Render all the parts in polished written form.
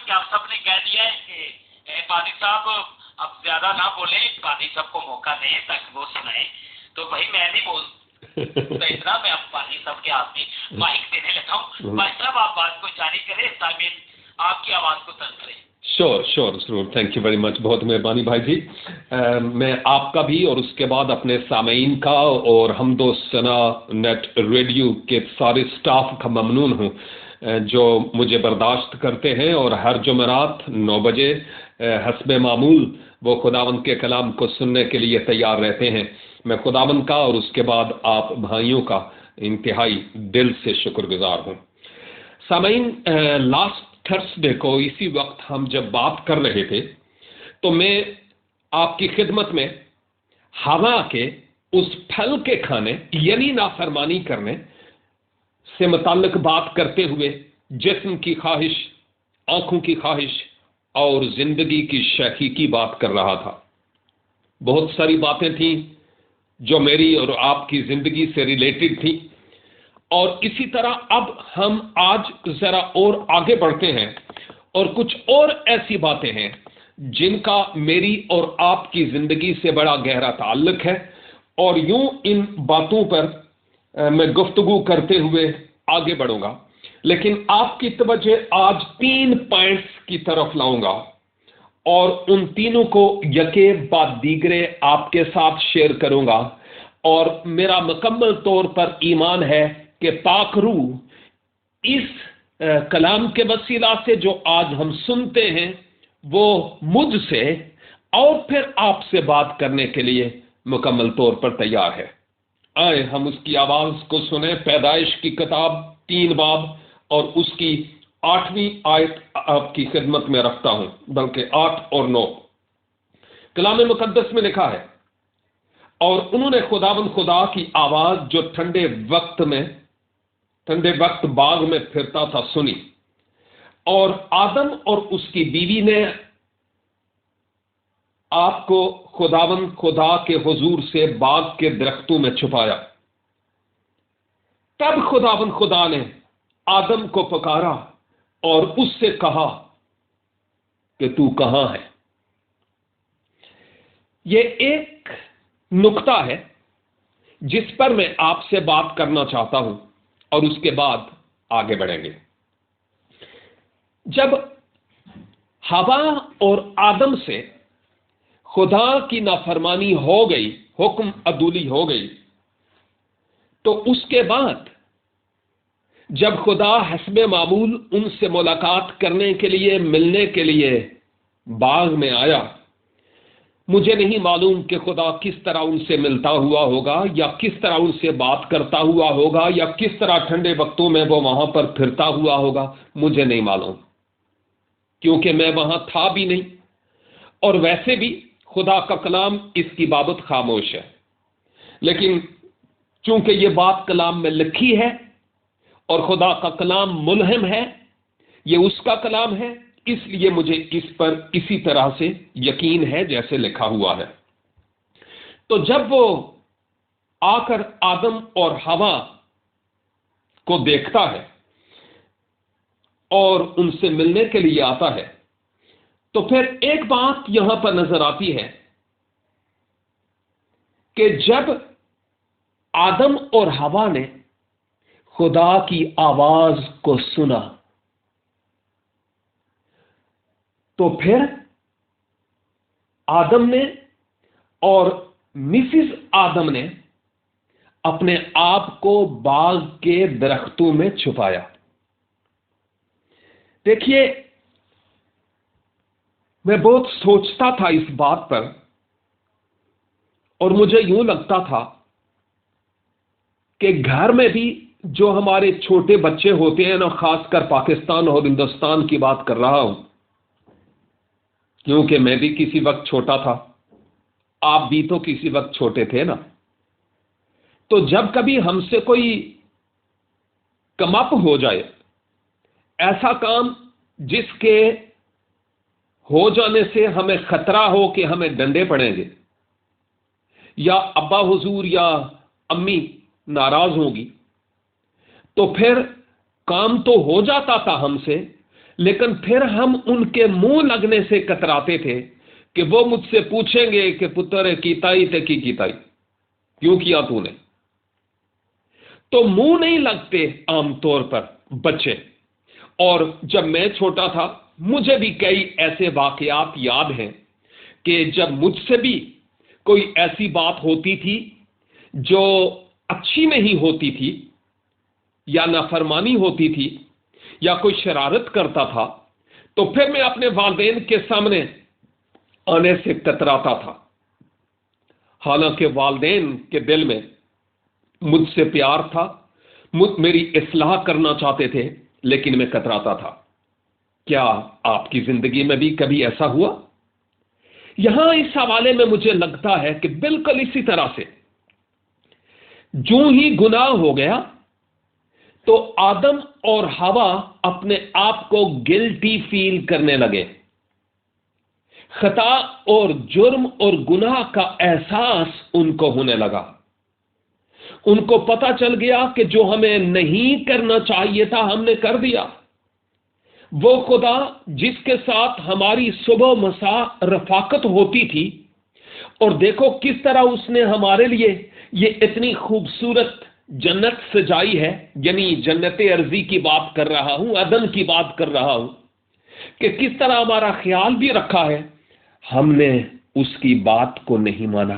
کہ آپ سب نے کہہ دیا ہے کہ قاضی صاحب اب زیادہ نہ بولیں، قاضی صاحب کو موقع دیں تاکہ وہ سنائیں. تو بھائی میں نہیں بول تو اتنا میں اب قاضی صاحب کے ہاتھ میں مائک دینے لگا ہوں. قاضی صاحب آپ بات کو جاری کریں تاکہ آپ کی آواز کو ترک کریں. شور ضرور. تھینک یو ویری مچ. بہت مہربانی بھائی جی. میں آپ کا بھی اور اس کے بعد اپنے سامعین کا اور حمد و ثنا نیٹ ریڈیو کے سارے سٹاف کا ممنون ہوں جو مجھے برداشت کرتے ہیں اور ہر جمعرات 9 بجے حسب معمول وہ خداوند کے کلام کو سننے کے لیے تیار رہتے ہیں. میں خداوند کا اور اس کے بعد آپ بھائیوں کا انتہائی دل سے شکر گزار ہوں. سامعین، لاسٹ تھرسڈے کو اسی وقت ہم جب بات کر رہے تھے تو میں آپ کی خدمت میں ہوا کے اس پھل کے کھانے یعنی نافرمانی کرنے سے متعلق بات کرتے ہوئے جسم کی خواہش، آنکھوں کی خواہش اور زندگی کی شیخی کی بات کر رہا تھا. بہت ساری باتیں تھیں جو میری اور آپ کی زندگی سے ریلیٹڈ تھیں، اور اسی طرح اب ہم آج ذرا اور آگے بڑھتے ہیں اور کچھ اور ایسی باتیں ہیں جن کا میری اور آپ کی زندگی سے بڑا گہرا تعلق ہے، اور یوں ان باتوں پر میں گفتگو کرتے ہوئے آگے بڑھوں گا. لیکن آپ کی توجہ آج 3 پوائنٹس کی طرف لاؤں گا اور ان تینوں کو یکے بعد دیگرے آپ کے ساتھ شیئر کروں گا. اور میرا مکمل طور پر ایمان ہے کہ پاک روح اس کلام کے وسیلہ سے جو آج ہم سنتے ہیں وہ مجھ سے اور پھر آپ سے بات کرنے کے لیے مکمل طور پر تیار ہے. آئے ہم اس کی آواز کو سنیں. پیدائش کی کتاب 3 باب اور اس کی 8ویں آیت آپ کی خدمت میں رکھتا ہوں، بلکہ 8 اور 9. کلام مقدس میں لکھا ہے، اور انہوں نے خداوند خدا کی آواز جو ٹھنڈے وقت باغ میں پھرتا تھا سنی، اور آدم اور اس کی بیوی نے آپ کو خداوند خدا کے حضور سے باغ کے درختوں میں چھپایا. تب خداوند خدا نے آدم کو پکارا اور اس سے کہا کہ تو کہاں ہے. یہ ایک نقطہ ہے جس پر میں آپ سے بات کرنا چاہتا ہوں اور اس کے بعد آگے بڑھیں گے. جب ہوا اور آدم سے خدا کی نافرمانی ہو گئی، حکم عدولی ہو گئی، تو اس کے بعد جب خدا حسب معمول ان سے ملاقات کرنے کے لیے، ملنے کے لیے باغ میں آیا، مجھے نہیں معلوم کہ خدا کس طرح ان سے ملتا ہوا ہوگا یا کس طرح ان سے بات کرتا ہوا ہوگا یا کس طرح ٹھنڈے وقتوں میں وہ وہاں پر پھرتا ہوا ہوگا. مجھے نہیں معلوم، کیونکہ میں وہاں تھا بھی نہیں، اور ویسے بھی خدا کا کلام اس کی بابت خاموش ہے. لیکن چونکہ یہ بات کلام میں لکھی ہے اور خدا کا کلام ملہم ہے، یہ اس کا کلام ہے، اس لیے مجھے اس پر اسی طرح سے یقین ہے جیسے لکھا ہوا ہے. تو جب وہ آ کر آدم اور ہوا کو دیکھتا ہے اور ان سے ملنے کے لیے آتا ہے، تو پھر ایک بات یہاں پر نظر آتی ہے کہ جب آدم اور ہوا نے خدا کی آواز کو سنا تو پھر آدم نے اور مسز آدم نے اپنے آپ کو باغ کے درختوں میں چھپایا. دیکھیے، میں بہت سوچتا تھا اس بات پر، اور مجھے یوں لگتا تھا کہ گھر میں بھی جو ہمارے چھوٹے بچے ہوتے ہیں نا، خاص کر پاکستان اور ہندوستان کی بات کر رہا ہوں، کیونکہ میں بھی کسی وقت چھوٹا تھا، آپ بھی تو کسی وقت چھوٹے تھے نا. تو جب کبھی ہم سے کوئی کم اپ ہو جائے، ایسا کام جس کے ہو جانے سے ہمیں خطرہ ہو کہ ہمیں ڈنڈے پڑیں گے، یا ابا حضور یا امی ناراض ہوں گی، تو پھر کام تو ہو جاتا تھا ہم سے، لیکن پھر ہم ان کے منہ لگنے سے کتراتے تھے کہ وہ مجھ سے پوچھیں گے کہ پتر کیتائی تے کی کیتائی، کیوں کیا تو نے؟ تو منہ نہیں لگتے عام طور پر بچے. اور جب میں چھوٹا تھا مجھے بھی کئی ایسے واقعات یاد ہیں کہ جب مجھ سے بھی کوئی ایسی بات ہوتی تھی جو اچھی نہیں ہوتی تھی یا نافرمانی ہوتی تھی یا کوئی شرارت کرتا تھا، تو پھر میں اپنے والدین کے سامنے آنے سے کتراتا تھا. حالانکہ والدین کے دل میں مجھ سے پیار تھا، میری اصلاح کرنا چاہتے تھے، لیکن میں کتراتا تھا. کیا آپ کی زندگی میں بھی کبھی ایسا ہوا؟ یہاں اس حوالے میں مجھے لگتا ہے کہ بالکل اسی طرح سے جو ہی گناہ ہو گیا تو آدم اور حوا اپنے آپ کو گلٹی فیل کرنے لگے. خطا اور جرم اور گناہ کا احساس ان کو ہونے لگا. ان کو پتا چل گیا کہ جو ہمیں نہیں کرنا چاہیے تھا ہم نے کر دیا. وہ خدا جس کے ساتھ ہماری صبح مساء رفاقت ہوتی تھی، اور دیکھو کس طرح اس نے ہمارے لیے یہ اتنی خوبصورت جنت سجائی ہے، یعنی جنت ارضی کی بات کر رہا ہوں، عدن کی بات کر رہا ہوں، کہ کس طرح ہمارا خیال بھی رکھا ہے. ہم نے اس کی بات کو نہیں مانا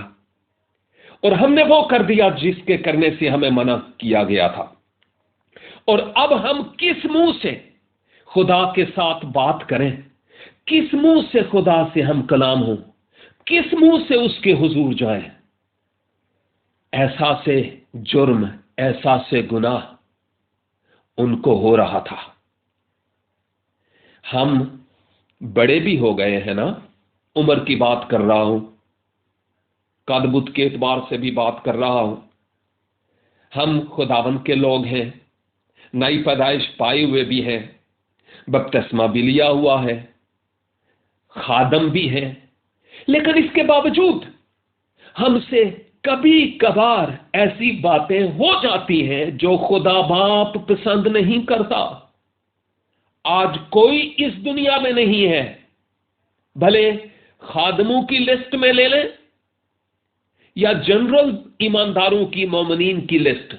اور ہم نے وہ کر دیا جس کے کرنے سے ہمیں منع کیا گیا تھا. اور اب ہم کس منہ سے خدا کے ساتھ بات کریں؟ کس منہ سے خدا سے ہم کلام ہوں؟ کس منہ سے اس کے حضور جائیں؟ احساس جرم، احساس گناہ ان کو ہو رہا تھا. ہم بڑے بھی ہو گئے ہیں نا، عمر کی بات کر رہا ہوں، قد بت کے اعتبار سے بھی بات کر رہا ہوں. ہم خداوند کے لوگ ہیں، نئی پیدائش پائے ہوئے بھی ہیں، بپتسمہ بھی لیا ہوا ہے، خادم بھی ہیں، لیکن اس کے باوجود ہم سے کبھی کبھار ایسی باتیں ہو جاتی ہیں جو خدا باپ پسند نہیں کرتا. آج کوئی اس دنیا میں نہیں ہے، بھلے خادموں کی لسٹ میں لے لیں یا جنرل ایمانداروں کی، مومنین کی لسٹ،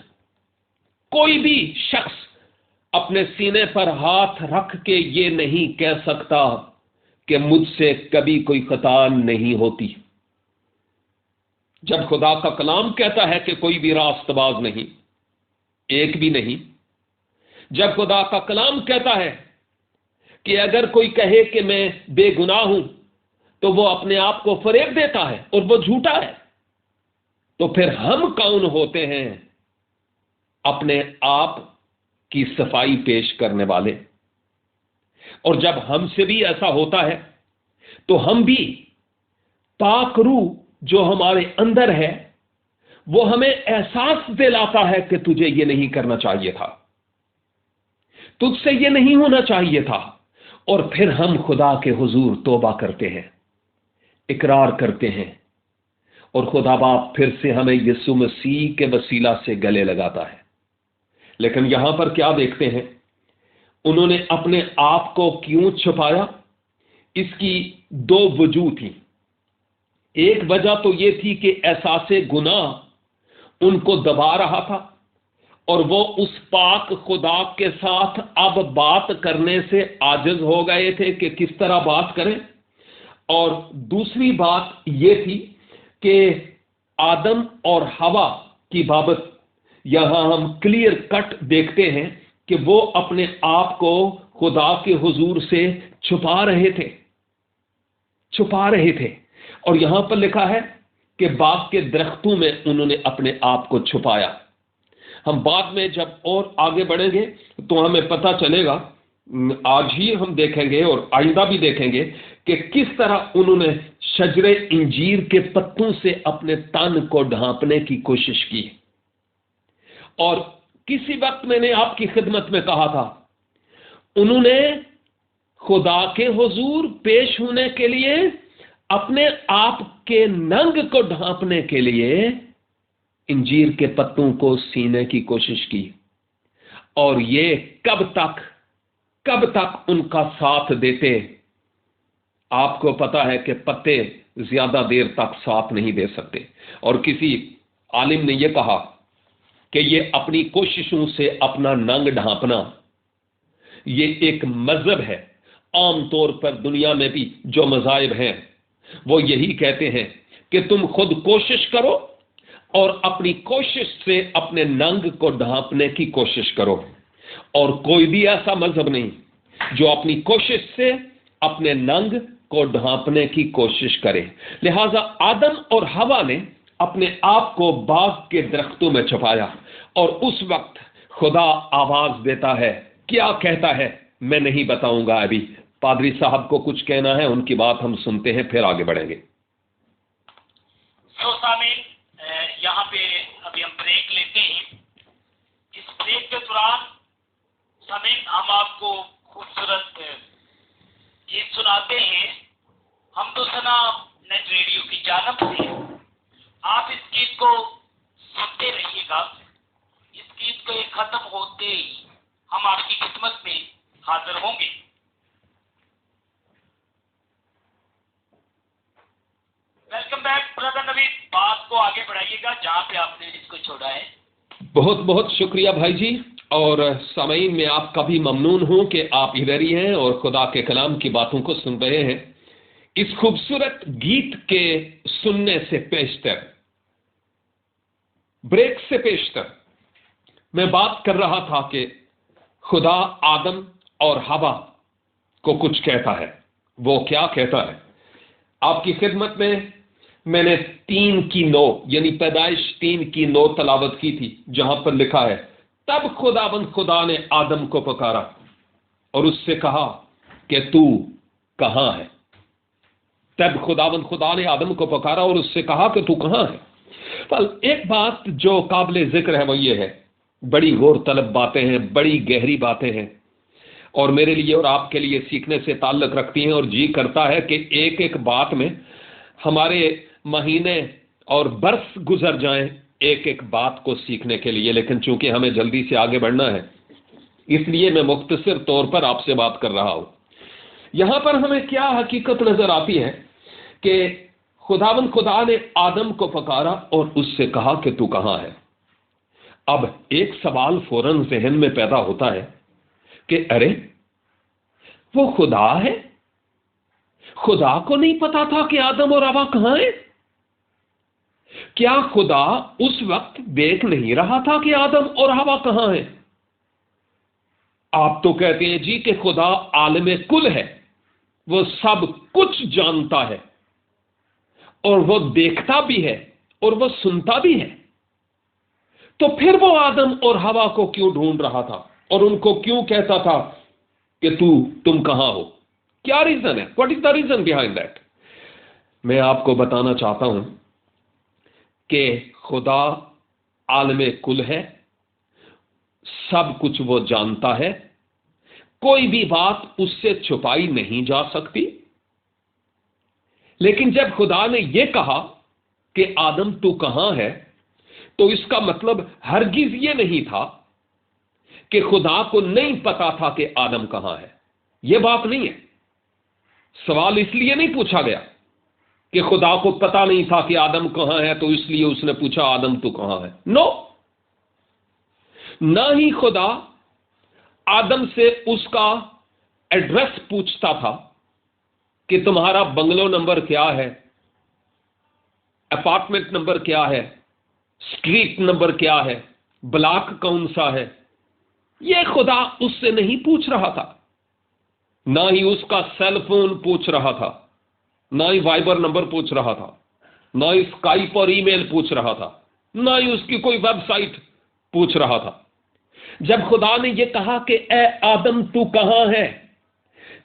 کوئی بھی شخص اپنے سینے پر ہاتھ رکھ کے یہ نہیں کہہ سکتا کہ مجھ سے کبھی کوئی خطا نہیں ہوتی. جب خدا کا کلام کہتا ہے کہ کوئی بھی راست باز نہیں، ایک بھی نہیں. جب خدا کا کلام کہتا ہے کہ اگر کوئی کہے کہ میں بے گناہ ہوں تو وہ اپنے آپ کو فریب دیتا ہے اور وہ جھوٹا ہے. تو پھر ہم کون ہوتے ہیں اپنے آپ کی صفائی پیش کرنے والے؟ اور جب ہم سے بھی ایسا ہوتا ہے تو ہم بھی پاک روح جو ہمارے اندر ہے وہ ہمیں احساس دلاتا ہے کہ تجھے یہ نہیں کرنا چاہیے تھا، تجھ سے یہ نہیں ہونا چاہیے تھا. اور پھر ہم خدا کے حضور توبہ کرتے ہیں، اقرار کرتے ہیں، اور خدا باپ پھر سے ہمیں یسوع مسیح کے وسیلہ سے گلے لگاتا ہے. لیکن یہاں پر کیا دیکھتے ہیں؟ انہوں نے اپنے آپ کو کیوں چھپایا؟ اس کی دو وجوہ تھی. ایک وجہ تو یہ تھی کہ احساس گناہ ان کو دبا رہا تھا اور وہ اس پاک خدا کے ساتھ اب بات کرنے سے عاجز ہو گئے تھے کہ کس طرح بات کریں. اور دوسری بات یہ تھی کہ آدم اور حوا کی بابت یہاں ہم کلیئر کٹ دیکھتے ہیں کہ وہ اپنے آپ کو خدا کے حضور سے چھپا رہے تھے. اور یہاں پر لکھا ہے کہ باغ کے درختوں میں انہوں نے اپنے آپ کو چھپایا. ہم بعد میں جب اور آگے بڑھیں گے تو ہمیں پتہ چلے گا، آج ہی ہم دیکھیں گے اور آئندہ بھی دیکھیں گے کہ کس طرح انہوں نے شجر انجیر کے پتوں سے اپنے تن کو ڈھانپنے کی کوشش کی. اور کسی وقت میں نے آپ کی خدمت میں کہا تھا، انہوں نے خدا کے حضور پیش ہونے کے لیے اپنے آپ کے ننگ کو ڈھانپنے کے لیے انجیر کے پتوں کو سینے کی کوشش کی. اور یہ کب تک کب تک ان کا ساتھ دیتے؟ آپ کو پتا ہے کہ پتے زیادہ دیر تک ساتھ نہیں دے سکتے، اور کسی عالم نے یہ کہا کہ یہ اپنی کوششوں سے اپنا ننگ ڈھانپنا یہ ایک مذہب ہے۔ عام طور پر دنیا میں بھی جو مذاہب ہیں وہ یہی کہتے ہیں کہ تم خود کوشش کرو اور اپنی کوشش سے اپنے ننگ کو ڈھانپنے کی کوشش کرو، اور کوئی بھی ایسا مذہب نہیں جو اپنی کوشش سے اپنے ننگ کو ڈھانپنے کی کوشش کرے۔ لہذا آدم اور حوا نے اپنے آپ کو باغ کے درختوں میں چھپایا، اور اس وقت خدا آواز دیتا ہے، کیا کہتا ہے میں نہیں بتاؤں گا، ابھی پادری صاحب کو کچھ کہنا ہے، ان کی بات ہم سنتے ہیں پھر آگے بڑھیں گے۔ سامعین، یہاں پہ ابھی ہم بریک لیتے ہیں۔ اس بریک کے دوران سامعین ہم آپ کو خوبصورت گیت سناتے ہیں ہم تو سنا نیٹ ریڈیو کی جانب سے۔ آپ اس گیت کو سنتے رہیے گا۔ اس گیت کو ختم ہوتے ہی ہم آپ کی خدمت میں حاضر ہوں گے۔ ویلکم بیک برادر نوید، بات کو آگے بڑھائیے گا جہاں پہ آپ نے اس کو چھوڑا ہے۔ بہت بہت شکریہ بھائی جی، اور سامعین میں آپ کا بھی ممنون ہوں کہ آپ ادھر ہی ہیں اور خدا کے کلام کی باتوں کو سن رہے ہیں۔ اس خوبصورت گیت کے سننے سے پیشتر، بریک سے پیشتر، میں بات کر رہا تھا کہ خدا آدم اور حوا کو کچھ کہتا ہے۔ وہ کیا کہتا ہے؟ آپ کی خدمت میں نے 3:9 یعنی پیدائش 3:9 تلاوت کی تھی، جہاں پر لکھا ہے، تب خدا نے آدم کو پکارا اور اس سے کہا کہ تو کہاں ہے؟ تب خدا نے آدم کو پکارا اور اس سے کہا کہ تو کہاں ہے؟ ایک بات جو قابل ذکر ہے وہ یہ ہے، بڑی غور طلب باتیں ہیں، بڑی گہری باتیں ہیں، اور میرے لیے اور آپ کے لیے سیکھنے سے تعلق رکھتی ہیں، اور جی کرتا ہے کہ ایک ایک بات میں ہمارے مہینے اور برس گزر جائیں ایک ایک بات کو سیکھنے کے لیے، لیکن چونکہ ہمیں جلدی سے آگے بڑھنا ہے اس لیے میں مختصر طور پر آپ سے بات کر رہا ہوں۔ یہاں پر ہمیں کیا حقیقت نظر آتی ہے کہ خدا نے آدم کو پکارا اور اس سے کہا کہ تو کہاں ہے؟ اب ایک سوال فوراً ذہن میں پیدا ہوتا ہے کہ ارے وہ خدا ہے، خدا کو نہیں پتا تھا کہ آدم اور حوا کہاں ہیں؟ کیا خدا اس وقت دیکھ نہیں رہا تھا کہ آدم اور حوا کہاں ہیں؟ آپ تو کہتے ہیں جی کہ خدا عالم کل ہے، وہ سب کچھ جانتا ہے اور وہ دیکھتا بھی ہے اور وہ سنتا بھی ہے، تو پھر وہ آدم اور حوا کو کیوں ڈھونڈ رہا تھا اور ان کو کیوں کہتا تھا کہ تم کہاں ہو؟ کیا ریزن ہے؟ What is the reason behind that? میں آپ کو بتانا چاہتا ہوں کہ خدا عالم کل ہے، سب کچھ وہ جانتا ہے، کوئی بھی بات اس سے چھپائی نہیں جا سکتی۔ لیکن جب خدا نے یہ کہا کہ آدم تو کہاں ہے، تو اس کا مطلب ہرگز یہ نہیں تھا کہ خدا کو نہیں پتا تھا کہ آدم کہاں ہے۔ یہ بات نہیں ہے۔ سوال اس لیے نہیں پوچھا گیا کہ خدا کو پتا نہیں تھا کہ آدم کہاں ہے تو اس لیے اس نے پوچھا آدم تو کہاں ہے۔ نو، نہ ہی خدا آدم سے اس کا ایڈریس پوچھتا تھا کہ تمہارا بنگلو نمبر کیا ہے، اپارٹمنٹ نمبر کیا ہے، اسٹریٹ نمبر کیا ہے، بلاک کون سا ہے۔ یہ خدا اس سے نہیں پوچھ رہا تھا، نہ ہی اس کا سیل فون پوچھ رہا تھا، نہ ہی وائبر نمبر پوچھ رہا تھا، نہ ہی اسکائپ اور ای میل پوچھ رہا تھا، نہ ہی اس کی کوئی ویب سائٹ پوچھ رہا تھا۔ جب خدا نے یہ کہا کہ اے آدم تو کہاں ہے،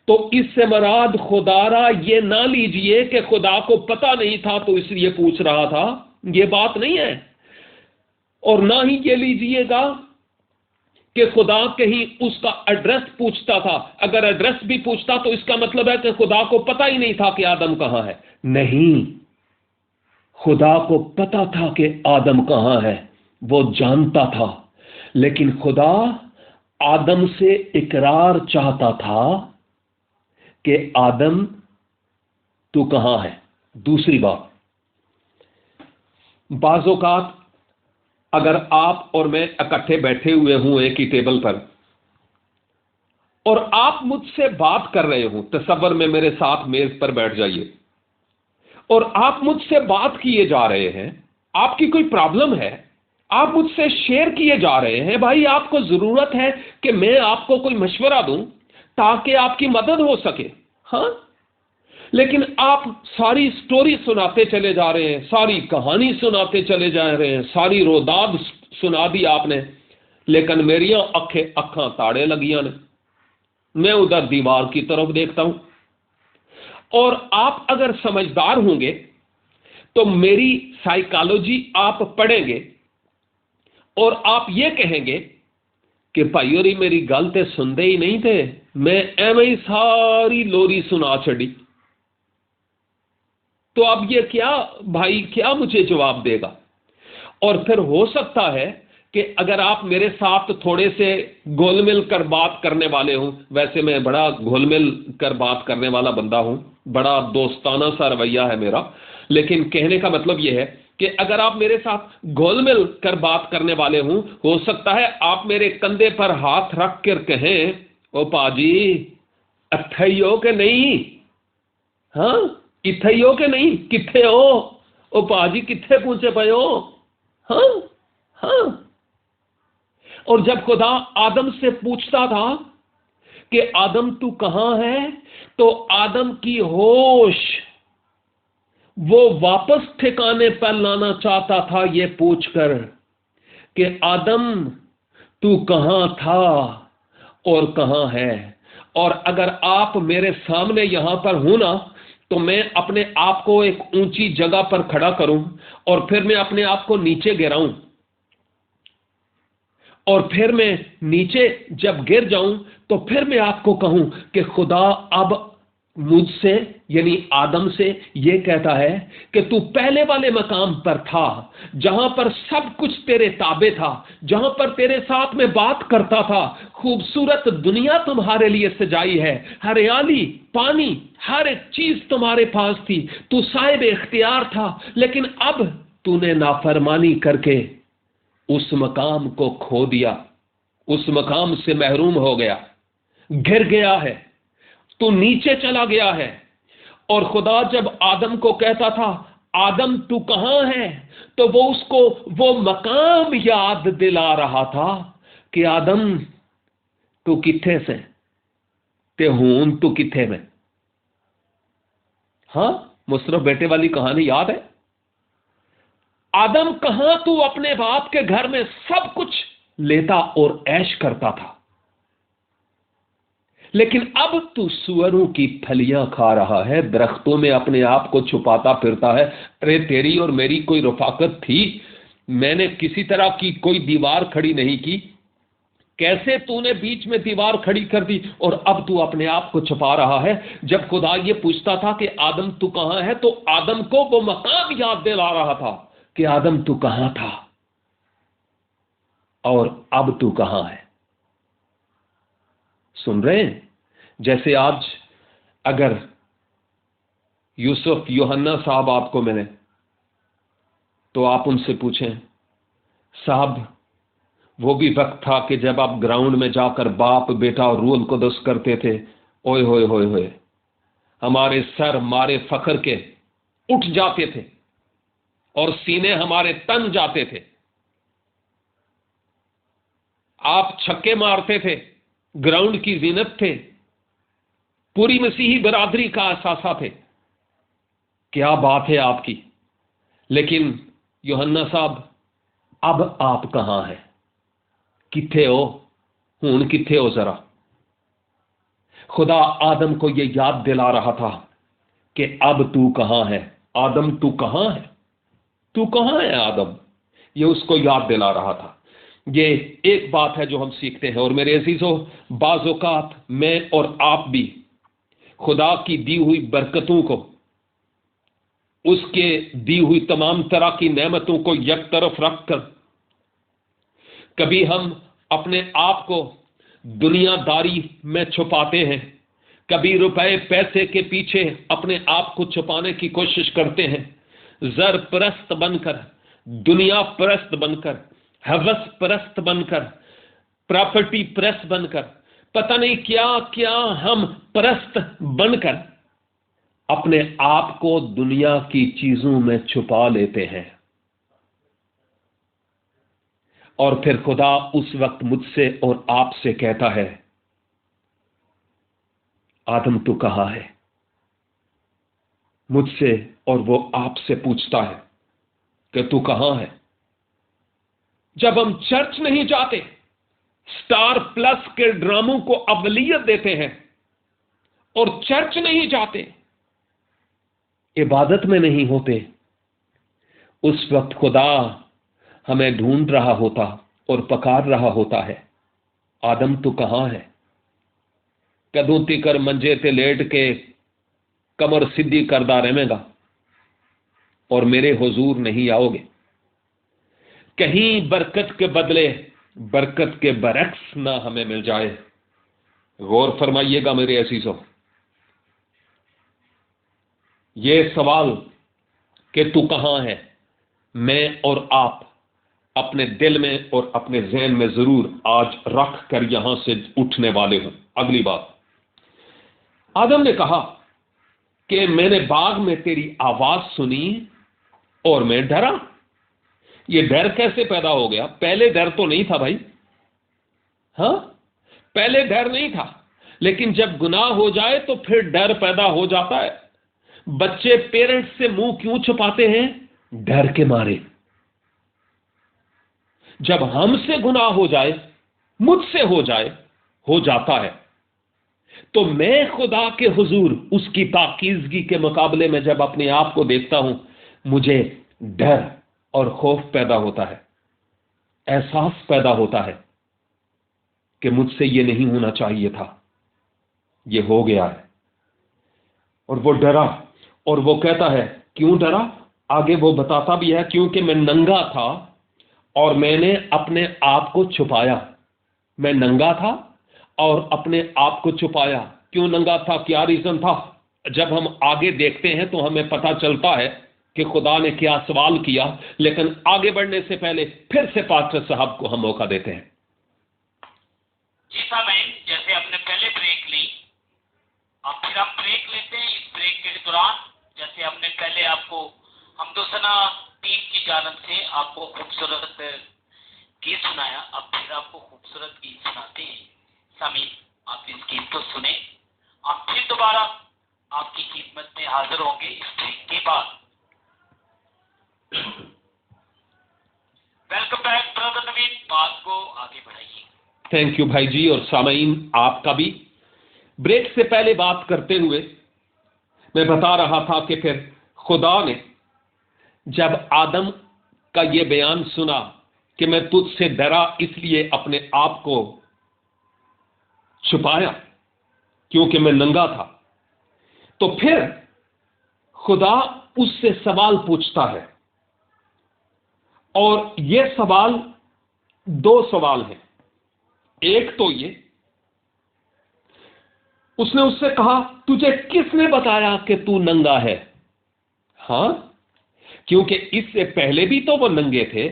تو اس سے مراد خدا را یہ نہ لیجئے کہ خدا کو پتا نہیں تھا تو اس لیے پوچھ رہا تھا، یہ بات نہیں ہے۔ اور نہ ہی یہ لیجئے گا کہ خدا کہیں اس کا ایڈریس پوچھتا تھا، اگر ایڈریس بھی پوچھتا تو اس کا مطلب ہے کہ خدا کو پتا ہی نہیں تھا کہ آدم کہاں ہے۔ نہیں، خدا کو پتا تھا کہ آدم کہاں ہے، وہ جانتا تھا، لیکن خدا آدم سے اقرار چاہتا تھا کہ آدم تو کہاں ہے. دوسری بات، بعض اوقات اگر آپ اور میں اکٹھے بیٹھے ہوئے ہوں ایک ہی ٹیبل پر اور آپ مجھ سے بات کر رہے ہوں، تصور میں میرے ساتھ میز پر بیٹھ جائیے اور آپ مجھ سے بات کیے جا رہے ہیں، آپ کی کوئی پرابلم ہے، آپ مجھ سے شیئر کیے جا رہے ہیں. بھائی آپ کو ضرورت ہے کہ میں آپ کو کوئی مشورہ دوں تاکہ آپ کی مدد ہو سکے. ہاں، لیکن آپ ساری سٹوری سناتے چلے جا رہے ہیں، ساری کہانی سناتے چلے جا رہے ہیں، ساری روداد سنا دی آپ نے، لیکن میری اکھاں تاڑے لگیاں نے. میں ادھر دیوار کی طرف دیکھتا ہوں. اور آپ اگر سمجھدار ہوں گے تو میری سائیکالوجی آپ پڑھیں گے اور آپ یہ کہیں گے کہ بھائی اور میری گل تے سنتے ہی نہیں تھے، میں ایویں ہی ساری لوری سنا چڑی. تو اب یہ کیا بھائی کیا مجھے جواب دے گا؟ اور پھر ہو سکتا ہے کہ اگر آپ میرے ساتھ تھوڑے سے گول مل کر بات کرنے والے ہوں، ویسے میں بڑا گول مل کر بات کرنے والا بندہ ہوں، بڑا دوستانہ سا رویہ ہے میرا، لیکن کہنے کا مطلب یہ ہے کہ اگر آپ میرے ساتھ گول مل کر بات کرنے والے ہوں، ہو سکتا ہے آپ میرے کندھے پر ہاتھ رکھ کر کہیں او پاجی اتھئی ہو کہ نہیں، ہاں اتھئی ہو کہ نہیں، کتھے ہو او پاجی، کتھے پہنچے پے ہو. ہاں ہاں. اور جب خدا آدم سے پوچھتا تھا کہ آدم تو کہاں ہے، تو آدم کی ہوش وہ واپس ٹھکانے پر لانا چاہتا تھا یہ پوچھ کر کہ آدم تو کہاں تھا اور کہاں ہے. اور اگر آپ میرے سامنے یہاں پر ہوں نا، تو میں اپنے آپ کو ایک اونچی جگہ پر کھڑا کروں اور پھر میں اپنے آپ کو نیچے گراؤں، اور پھر میں نیچے جب گر جاؤں تو پھر میں آپ کو کہوں کہ خدا اب مجھ سے یعنی آدم سے یہ کہتا ہے کہ تو پہلے والے مقام پر تھا جہاں پر سب کچھ تیرے تابع تھا، جہاں پر تیرے ساتھ میں بات کرتا تھا، خوبصورت دنیا تمہارے لیے سجائی ہے، ہریالی، پانی، ہر ایک چیز تمہارے پاس تھی، تو صاحب اختیار تھا. لیکن اب تو نے نافرمانی کر کے اس مقام کو کھو دیا، اس مقام سے محروم ہو گیا، گر گیا ہے، تو نیچے چلا گیا ہے. اور خدا جب آدم کو کہتا تھا آدم تو کہاں ہے، تو وہ اس کو وہ مقام یاد دلا رہا تھا کہ آدم تو کتھے سے تے ہون تو کتھے میں. ہاں، مصرف بیٹے والی کہانی یاد ہے؟ آدم کہاں تو اپنے باپ کے گھر میں سب کچھ لیتا اور عیش کرتا تھا، لیکن اب تو سوروں کی پھلیاں کھا رہا ہے، درختوں میں اپنے آپ کو چھپاتا پھرتا ہے. ارے تیری اور میری کوئی رفاقت تھی؟ میں نے کسی طرح کی کوئی دیوار کھڑی نہیں کی، کیسے تو نے بیچ میں دیوار کھڑی کر دی اور اب تو اپنے آپ کو چھپا رہا ہے. جب خدا یہ پوچھتا تھا کہ آدم تو کہاں ہے، تو آدم کو وہ مقام یاد دلا رہا تھا کہ آدم تو کہاں تھا اور اب تو کہاں ہے. سن رہے ہیں؟ جیسے آج اگر یوسف یوحنا صاحب آپ کو ملے تو آپ ان سے پوچھیں صاحب وہ بھی وقت تھا کہ جب آپ گراؤنڈ میں جا کر باپ بیٹا اور روح القدس کرتے تھے، اوئے ہوئے ہوئے ہوئے ہمارے سر مارے فخر کے اٹھ جاتے تھے اور سینے ہمارے تن جاتے تھے. آپ چھکے مارتے تھے، گراؤنڈ کی زینت تھے، پوری مسیحی برادری کا اثاثہ تھے. کیا بات ہے آپ کی. لیکن یوحنا صاحب اب آپ کہاں ہیں؟ کتھے ہو؟ ہون کتھے ہو؟ ذرا خدا آدم کو یہ یاد دلا رہا تھا کہ اب تو کہاں ہے. آدم تو کہاں ہے؟ تو کہاں ہے آدم؟ یہ اس کو یاد دلا رہا تھا. یہ ایک بات ہے جو ہم سیکھتے ہیں. اور میرے عزیزو، بعض اوقات میں اور آپ بھی خدا کی دی ہوئی برکتوں کو، اس کے دی ہوئی تمام طرح کی نعمتوں کو یک طرف رکھ کر کبھی ہم اپنے آپ کو دنیا داری میں چھپاتے ہیں، کبھی روپے پیسے کے پیچھے اپنے آپ کو چھپانے کی کوشش کرتے ہیں، زر پرست بن کر، دنیا پرست بن کر، ہوس پرست بن کر، پراپرٹی پرست بن کر، پتہ نہیں کیا کیا ہم پرست بن کر اپنے آپ کو دنیا کی چیزوں میں چھپا لیتے ہیں۔ اور پھر خدا اس وقت مجھ سے اور آپ سے کہتا ہے، آدم تو کہاں ہے؟ مجھ سے اور وہ آپ سے پوچھتا ہے کہ تو کہاں ہے؟ جب ہم چرچ نہیں جاتے، سٹار پلس کے ڈراموں کو اولویت دیتے ہیں اور چرچ نہیں جاتے، عبادت میں نہیں ہوتے، اس وقت خدا ہمیں ڈھونڈ رہا ہوتا اور پکار رہا ہوتا ہے، آدم تو کہاں ہے؟ کدوں تیکر منجے تے لیٹ کے کمر سدھی کردہ رہے گا اور میرے حضور نہیں آؤ گے؟ کہیں برکت کے بدلے برکت کے برعکس نہ ہمیں مل جائے۔ غور فرمائیے گا میرے عزیزوں، یہ سوال کہ تو کہاں ہے، میں اور آپ اپنے دل میں اور اپنے ذہن میں ضرور آج رکھ کر یہاں سے اٹھنے والے ہوں۔ اگلی بات، آدم نے کہا کہ میں نے باغ میں تیری آواز سنی اور میں ڈرا۔ یہ ڈر کیسے پیدا ہو گیا؟ پہلے ڈر تو نہیں تھا بھائی، ہاں پہلے ڈر نہیں تھا، لیکن جب گناہ ہو جائے تو پھر ڈر پیدا ہو جاتا ہے۔ بچے پیرنٹس سے منہ کیوں چھپاتے ہیں؟ ڈر کے مارے۔ جب ہم سے گناہ ہو جائے، مجھ سے ہو جائے، ہو جاتا ہے، تو میں خدا کے حضور اس کی پاکیزگی کے مقابلے میں جب اپنے آپ کو دیکھتا ہوں، مجھے ڈر اور خوف پیدا ہوتا ہے، احساس پیدا ہوتا ہے کہ مجھ سے یہ نہیں ہونا چاہیے تھا، یہ ہو گیا ہے۔ اور وہ ڈرا، اور وہ کہتا ہے کیوں ڈرا؟ آگے وہ بتاتا بھی ہے کیونکہ میں ننگا تھا اور میں نے اپنے آپ کو چھپایا۔ میں ننگا تھا اور اپنے آپ کو چھپایا۔ کیوں ننگا تھا؟ کیا ریزن تھا؟ جب ہم آگے دیکھتے ہیں تو ہمیں پتہ چلتا ہے کہ خدا نے کیا سوال کیا، لیکن آگے بڑھنے سے پہلے پھر سے پاسٹر صاحب کو ہم موقع دیتے ہیں۔ جی سامعین، جیسے ہم نے پہلے بریک لی، اب پھر ہم بریک لیتے ہیں۔ اس بریک کے دوران جیسے ہم نے پہلے آپ کو حمد و ثنا ٹیم کی جانب سے آپ کو خوبصورت گیت سنایا، اب پھر آپ کو خوبصورت گیت سناتے ہیں۔ سامعین، آپ اس گیت کو سنیں، آپ پھر دوبارہ آپ کی خدمت میں حاضر ہوں گے اس بریک کے بعد۔ ویلکم بیک برادر نوید، بات کو آگے بڑھائیے۔ تھینک یو بھائی جی، اور سامعین آپ کا بھی۔ بریک سے پہلے بات کرتے ہوئے میں بتا رہا تھا کہ پھر خدا نے جب آدم کا یہ بیان سنا کہ میں تجھ سے ڈرا اس لیے اپنے آپ کو چھپایا کیونکہ میں ننگا تھا، تو پھر خدا اس سے سوال پوچھتا ہے، اور یہ سوال دو سوال ہیں۔ ایک تو یہ، اس نے اس سے کہا تجھے کس نے بتایا کہ تو ننگا ہے؟ ہاں، کیونکہ اس سے پہلے بھی تو وہ ننگے تھے۔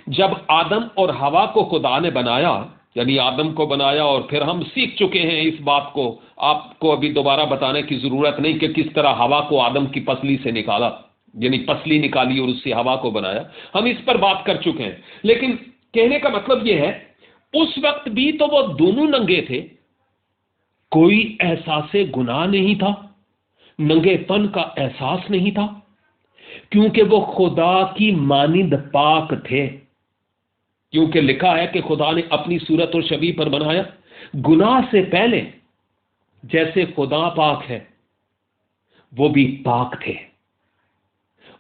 جب آدم اور حوا کو خدا نے بنایا، یعنی آدم کو بنایا، اور پھر ہم سیکھ چکے ہیں اس بات کو، آپ کو ابھی دوبارہ بتانے کی ضرورت نہیں کہ کس طرح حوا کو آدم کی پسلی سے نکالا، یعنی پسلی نکالی اور اس سے حوا کو بنایا، ہم اس پر بات کر چکے ہیں۔ لیکن کہنے کا مطلب یہ ہے اس وقت بھی تو وہ دونوں ننگے تھے، کوئی احساس گناہ نہیں تھا، ننگے پن کا احساس نہیں تھا، کیونکہ وہ خدا کی مانند پاک تھے۔ کیونکہ لکھا ہے کہ خدا نے اپنی صورت اور شبیہ پر بنایا۔ گناہ سے پہلے جیسے خدا پاک ہے، وہ بھی پاک تھے،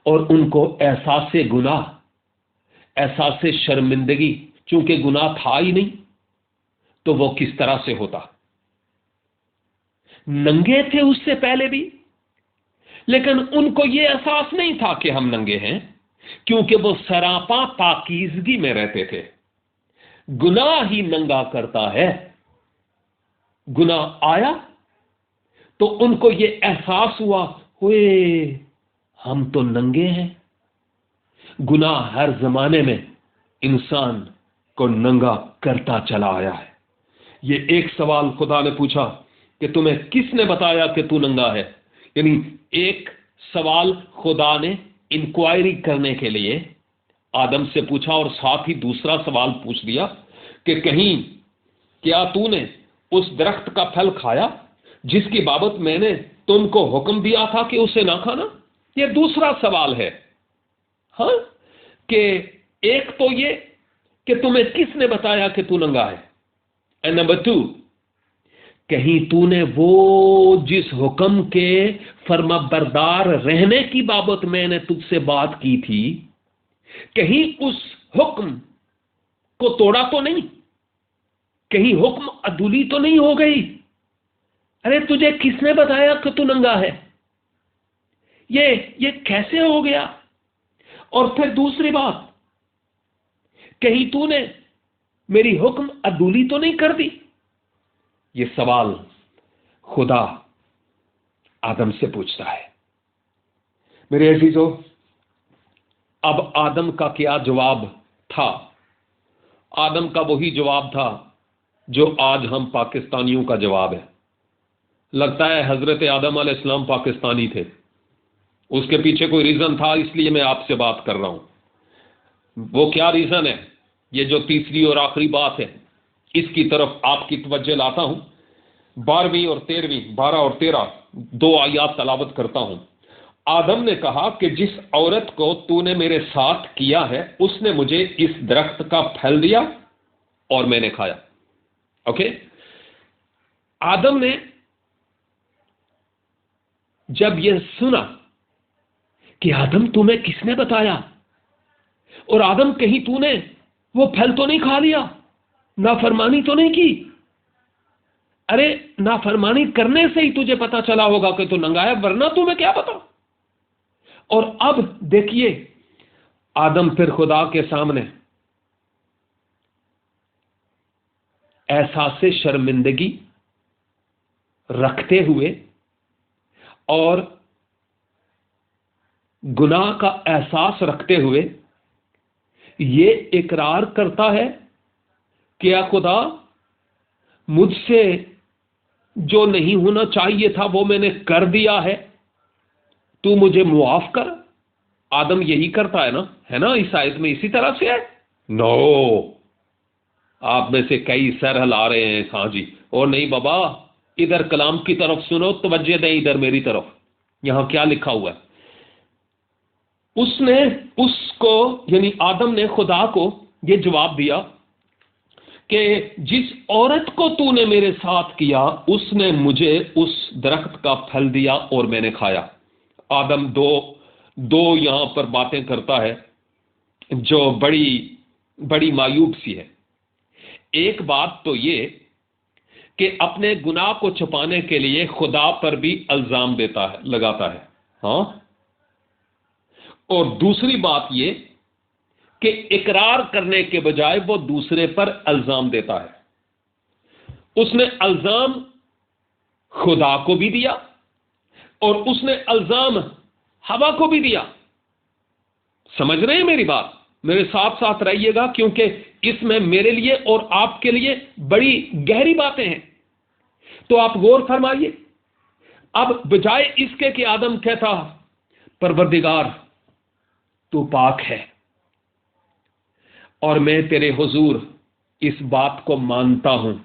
اور ان کو احساس گناہ، احساس شرمندگی، چونکہ گناہ تھا ہی نہیں تو وہ کس طرح سے ہوتا؟ ننگے تھے اس سے پہلے بھی، لیکن ان کو یہ احساس نہیں تھا کہ ہم ننگے ہیں، کیونکہ وہ سراپا پاکیزگی میں رہتے تھے۔ گناہ ہی ننگا کرتا ہے، گناہ آیا تو ان کو یہ احساس ہوا، ہوئے ہم تو ننگے ہیں۔ گناہ ہر زمانے میں انسان کو ننگا کرتا چلا آیا ہے۔ یہ ایک سوال خدا نے پوچھا کہ تمہیں کس نے بتایا کہ تو ننگا ہے؟ یعنی ایک سوال خدا نے انکوائری کرنے کے لیے آدم سے پوچھا، اور ساتھ ہی دوسرا سوال پوچھ دیا کہ کہیں کیا تو نے اس درخت کا پھل کھایا جس کی بابت میں نے تم کو حکم دیا تھا کہ اسے نہ کھانا؟ یہ دوسرا سوال ہے۔ ہاں، کہ ایک تو یہ کہ تمہیں کس نے بتایا کہ تو ننگا ہے، اینڈ نمبر 2، کہیں تو نے وہ جس حکم کے فرما بردار رہنے کی بابت میں نے تجھ سے بات کی تھی، کہیں اس حکم کو توڑا تو نہیں؟ کہیں حکم عدولی تو نہیں ہو گئی؟ ارے تجھے کس نے بتایا کہ تو ننگا ہے؟ یہ کیسے ہو گیا؟ اور پھر دوسری بات، کہیں تو نے میری حکم عدولی تو نہیں کر دی؟ یہ سوال خدا آدم سے پوچھتا ہے۔ میرے عزیزو، اب آدم کا کیا جواب تھا؟ آدم کا وہی جواب تھا جو آج ہم پاکستانیوں کا جواب ہے۔ لگتا ہے حضرت آدم علیہ السلام پاکستانی تھے، اس کے پیچھے کوئی ریزن تھا، اس لیے میں آپ سے بات کر رہا ہوں۔ وہ کیا ریزن ہے؟ یہ جو تیسری اور آخری بات ہے، اس کی طرف آپ کی توجہ لاتا ہوں۔ 12 اور 13، 12 اور 13 دو آیات تلاوت کرتا ہوں۔ آدم نے کہا کہ جس عورت کو تو نے میرے ساتھ کیا ہے اس نے مجھے اس درخت کا پھل دیا اور میں نے کھایا۔ اوکے، آدم نے جب یہ سنا کہ آدم تمہیں کس نے بتایا، اور آدم کہیں تو نے وہ پھل تو نہیں کھا لیا، نافرمانی تو نہیں کی؟ ارے نافرمانی کرنے سے ہی تجھے پتا چلا ہوگا کہ تو ننگا ہے، ورنہ تمہیں کیا پتا؟ اور اب دیکھیے، آدم پھر خدا کے سامنے احساس شرمندگی رکھتے ہوئے اور گناہ کا احساس رکھتے ہوئے یہ اقرار کرتا ہے کہ اے خدا، مجھ سے جو نہیں ہونا چاہیے تھا وہ میں نے کر دیا ہے، تو مجھے معاف کر۔ آدم یہی کرتا ہے نا اس آیت میں اسی طرح سے ہے؟ نو، آپ میں سے کئی سر ہلا رہے ہیں، ہاں جی، اور نہیں بابا، ادھر کلام کی طرف سنو، توجہ دیں ادھر میری طرف۔ یہاں کیا لکھا ہوا ہے؟ اس نے اس کو، یعنی آدم نے خدا کو یہ جواب دیا کہ جس عورت کو تو نے میرے ساتھ کیا اس نے مجھے اس درخت کا پھل دیا اور میں نے کھایا۔ آدم دو یہاں پر باتیں کرتا ہے جو بڑی معیوب سی ہے۔ ایک بات تو یہ کہ اپنے گناہ کو چھپانے کے لیے خدا پر بھی الزام لگاتا ہے، ہاں، اور دوسری بات یہ کہ اقرار کرنے کے بجائے وہ دوسرے پر الزام دیتا ہے۔ اس نے الزام خدا کو بھی دیا اور اس نے الزام ہوا کو بھی دیا۔ سمجھ رہے ہیں میری بات؟ میرے ساتھ ساتھ رہیے گا، کیونکہ اس میں میرے لیے اور آپ کے لیے بڑی گہری باتیں ہیں، تو آپ غور فرمائیے۔ اب بجائے اس کے کہ آدم کہتا پروردگار تو پاک ہے اور میں تیرے حضور اس بات کو مانتا ہوں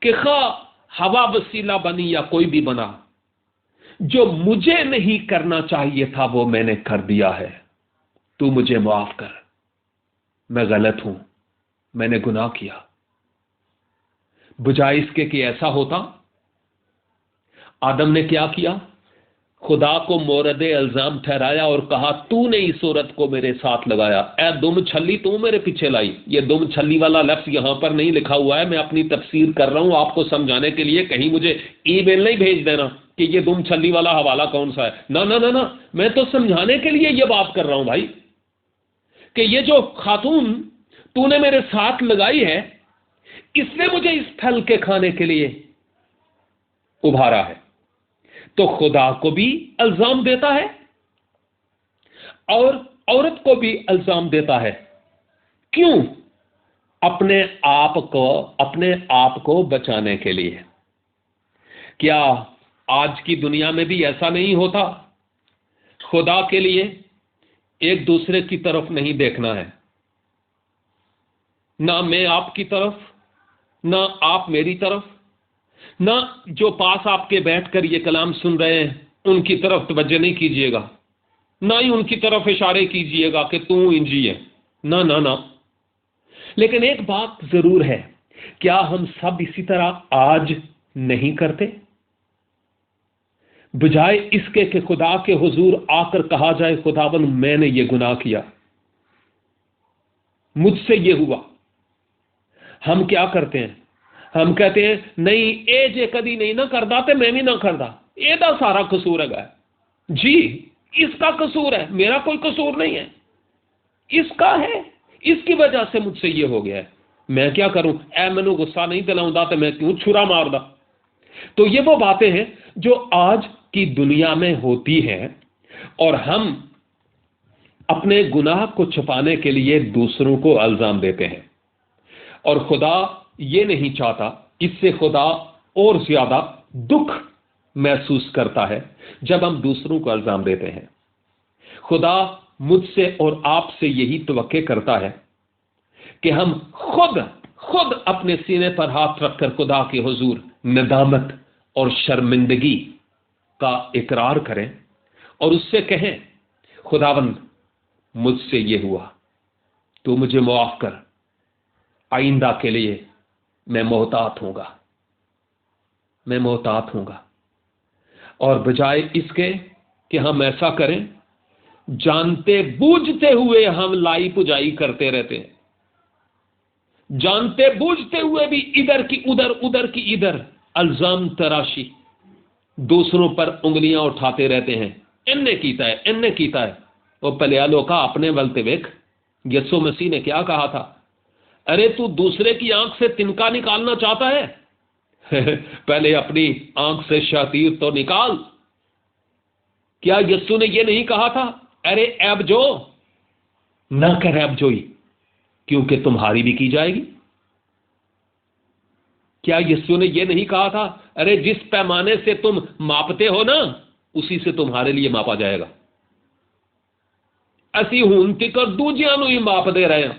کہ خواہ ہوا وسیلہ بنی یا کوئی بھی بنا، جو مجھے نہیں کرنا چاہیے تھا وہ میں نے کر دیا ہے، تو مجھے معاف کر، میں غلط ہوں، میں نے گناہ کیا۔ بجائے اس کے کہ ایسا ہوتا، آدم نے کیا کیا؟ خدا کو مورد الزام ٹھہرایا اور کہا تو نے اس عورت کو میرے ساتھ لگایا، اے دم چھلی تو میرے پیچھے لائی۔ یہ دم چھلی والا لفظ یہاں پر نہیں لکھا ہوا ہے، میں اپنی تفسیر کر رہا ہوں آپ کو سمجھانے کے لیے، کہیں مجھے ای میل نہیں بھیج دینا کہ یہ دم چھلی والا حوالہ کون سا ہے۔ نہ، میں تو سمجھانے کے لیے یہ بات کر رہا ہوں بھائی، کہ یہ جو خاتون تو نے میرے ساتھ لگائی ہے، اس نے مجھے اس پھل کے کھانے کے لیے ابھارا ہے۔ تو خدا کو بھی الزام دیتا ہے اور عورت کو بھی الزام دیتا ہے۔ کیوں؟ اپنے آپ کو بچانے کے لیے۔ کیا آج کی دنیا میں بھی ایسا نہیں ہوتا؟ خدا کے لیے ایک دوسرے کی طرف نہیں دیکھنا ہے، نہ میں آپ کی طرف، نہ آپ میری طرف، نہ جو پاس آپ کے بیٹھ کر یہ کلام سن رہے ہیں ان کی طرف توجہ نہیں کیجیے گا، نہ ہی ان کی طرف اشارے کیجیے گا کہ تو انجی ہے، نہ نہ نہ۔ لیکن ایک بات ضرور ہے، کیا ہم سب اسی طرح آج نہیں کرتے؟ بجائے اس کے کہ خدا کے حضور آ کر کہا جائے خداوند میں نے یہ گناہ کیا، مجھ سے یہ ہوا، ہم کیا کرتے ہیں؟ ہم کہتے ہیں نہیں اے جے کدی نہیں نہ کردا تے میں بھی نہ کردا، اے دا سارا قصور ہے۔ جی اس کا قصور ہے، میرا کوئی قصور نہیں ہے، اس کا ہے، اس کی وجہ سے مجھ سے یہ ہو گیا ہے، میں کیا کروں؟ اے مینوں غصہ نہیں دلاؤں تے میں کیوں چھرا مار دا؟ تو یہ وہ باتیں ہیں جو آج کی دنیا میں ہوتی ہیں، اور ہم اپنے گناہ کو چھپانے کے لیے دوسروں کو الزام دیتے ہیں، اور خدا یہ نہیں چاہتا۔ اس سے خدا اور زیادہ دکھ محسوس کرتا ہے جب ہم دوسروں کو الزام دیتے ہیں۔ خدا مجھ سے اور آپ سے یہی توقع کرتا ہے کہ ہم خود اپنے سینے پر ہاتھ رکھ کر خدا کے حضور ندامت اور شرمندگی کا اقرار کریں اور اس سے کہیں خداوند مجھ سے یہ ہوا، تو مجھے معاف کر، آئندہ کے لیے میں محتاط ہوں گا۔ اور بجائے اس کے کہ ہم ایسا کریں، جانتے بوجھتے ہوئے ہم لائی پجائی کرتے رہتے ہیں، جانتے بوجھتے ہوئے بھی ادھر کی ادھر کی ادھر الزام تراشی، دوسروں پر انگلیاں اٹھاتے رہتے ہیں۔ ان نے کیتا ہے۔ وہ پلیا لوکا اپنے ولتے ویک، یسوع مسیح نے کیا کہا تھا؟ ارے تو دوسرے کی آنکھ سے تنکا نکالنا چاہتا ہے؟ پہلے اپنی آنکھ سے شاتیر تو نکال۔ کیا یسوع نے یہ نہیں کہا تھا ارے عیب جو نہ کر عیب جوئی کیونکہ تمہاری بھی کی جائے گی؟ کیا یسوع نے یہ نہیں کہا تھا ارے جس پیمانے سے تم ماپتے ہو نا اسی سے تمہارے لیے ماپا جائے گا؟ اسی ہون تک دوجیاں نو ہی ماپ دے رہے ہیں،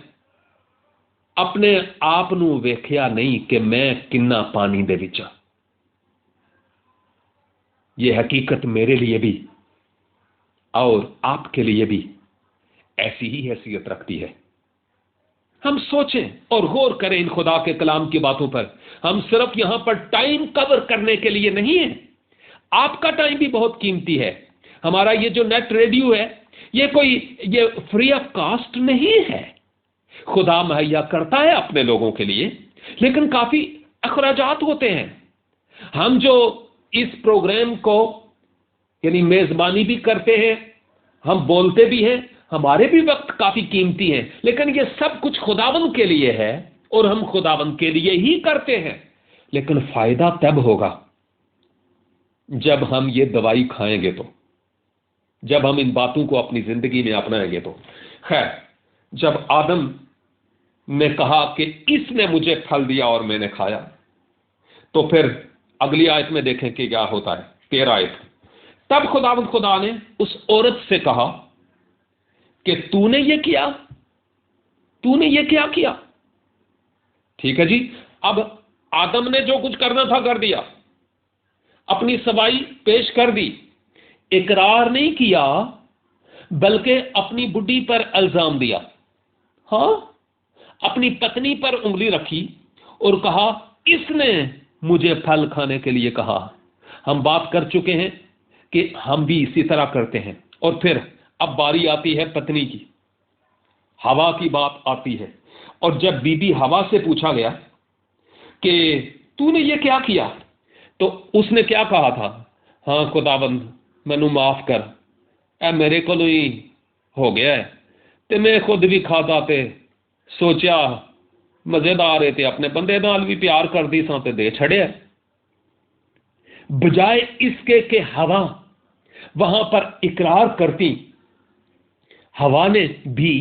اپنے آپ نو ویکھیا نہیں کہ میں کنا پانی دے وچ۔ یہ حقیقت میرے لیے بھی اور آپ کے لیے بھی ایسی ہی حیثیت رکھتی ہے۔ ہم سوچیں اور غور کریں ان خدا کے کلام کی باتوں پر۔ ہم صرف یہاں پر ٹائم کور کرنے کے لیے نہیں ہیں، آپ کا ٹائم بھی بہت قیمتی ہے۔ ہمارا یہ جو نیٹ ریڈیو ہے یہ فری آف کاسٹ نہیں ہے، خدا مہیا کرتا ہے اپنے لوگوں کے لیے، لیکن کافی اخراجات ہوتے ہیں۔ ہم جو اس پروگرام کو یعنی میزبانی بھی کرتے ہیں، ہم بولتے بھی ہیں، ہمارے بھی وقت کافی قیمتی ہیں، لیکن یہ سب کچھ خداوند کے لیے ہے اور ہم خداوند کے لیے ہی کرتے ہیں۔ لیکن فائدہ تب ہوگا جب ہم یہ دوائی کھائیں گے، تو جب ہم ان باتوں کو اپنی زندگی میں اپنائیں گے تو۔ خیر، جب آدم نے کہا کہ اس نے مجھے پھل دیا اور میں نے کھایا، تو پھر اگلی آیت میں دیکھیں کہ کیا ہوتا ہے، 13 آیت۔ تب خدا نے اس عورت سے کہا کہ تو نے یہ کیا کیا؟ ٹھیک ہے جی، اب آدم نے جو کچھ کرنا تھا کر دیا، اپنی سوائی پیش کر دی، اقرار نہیں کیا بلکہ اپنی بڈھی پر الزام دیا، ہاں اپنی پتنی پر انگلی رکھی اور کہا اس نے مجھے پھل کھانے کے لیے کہا۔ ہم بات کر چکے ہیں کہ ہم بھی اسی طرح کرتے ہیں، اور پھر اب باری آتی ہے پتنی کی، ہوا کی بات آتی ہے، اور جب بی بی ہوا سے پوچھا گیا کہ تو نے یہ کیا کیا، تو اس نے کیا کہا تھا؟ ہاں خداوند مینوں معاف کر، اے میرے کو ہی ہو گیا ہے تے میں خود بھی کھادا تے سوچیا مزیدار ہے اپنے بندے نال بھی پیار کر دی ساں تے دے چھڑیا، بجائے اس کے کہ ہوا وہاں پر اقرار کرتی، ہوا نے بھی